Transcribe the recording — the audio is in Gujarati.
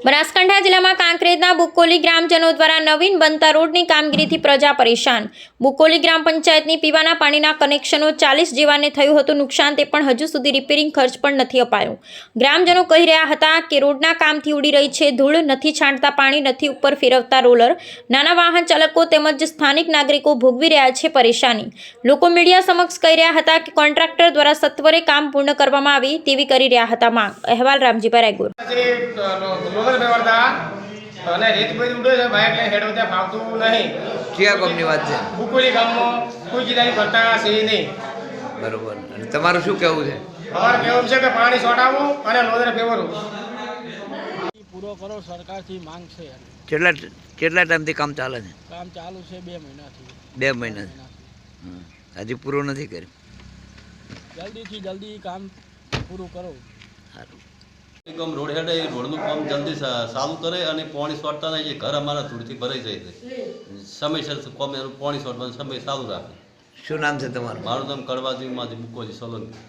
બનાસકાંઠા જિલ્લામાં કાંકરેજના બુકોલી ગ્રામજનો દ્વારા નવીન બનતા રોડની કામગીરીથી પ્રજા પરેશાન। બુકોલી ગ્રામ પંચાયતની પીવાના પાણીના કનેક્શનો 40 જેવાને થયું હતું નુકસાન, તે પણ હજુ સુધી રિપેરિંગ ખર્ચ પણ નથી અપાયો। ગ્રામજનો કહી રહ્યા હતા કે રોડના કામથી ઉડી રહી છે ધૂળ, નથી છાંટતા પાણી, નથી ઉપર ફેરવતા રોલર। નાના વાહન ચાલકો તેમજ સ્થાનિક નાગરિકો ભોગવી રહ્યા છે પરેશાની। લોકો મીડિયા સમક્ષ કહી રહ્યા હતા કે કોન્ટ્રાક્ટર દ્વારા સત્વરે કામ પૂર્ણ કરવામાં આવે તેવી કરી રહ્યા હતા માંગ। અહેવાલ રામજીભાઈ રાયગોર। અને રેત બધી ઉડે છે, બાઇક લઈને હેડો ત્યાં ફાવતું નહીં। કયા ગામની વાત છે? બુકોલી ગામમાં કોઈ જિલ્લાની કરતા છે નહીં। બરોબર, અને તમારું શું કહેવું છે? અમારું કહેવું છે કે પાણી છોટાવવું અને લોદરે ફેરવવું પૂરો કરો, સરકારથી માંગ છે। કેટલા ટાઈમથી કામ ચાલે છે? કામ ચાલુ છે 2 મહિનાથી। 2 મહિના હજી પૂરું નથી કર્યું? જલ્દીથી જલ્દી કામ પૂરું કરો। સારું। નિગમ રોડ હેડે એ રોડનું કામ જલ્દી ચાલુ કરે અને પાણી છોડતા નહીં, ઘર અમારા ધૂળથી ભરાઈ જાય છે। સમયસર કોમ એનું પાણી છોડવાનું સમય ચાલુ રાખે। શું નામ છે તમારું? મારું નામ કડવાજીમાંથી બુકોલી સોલંકી।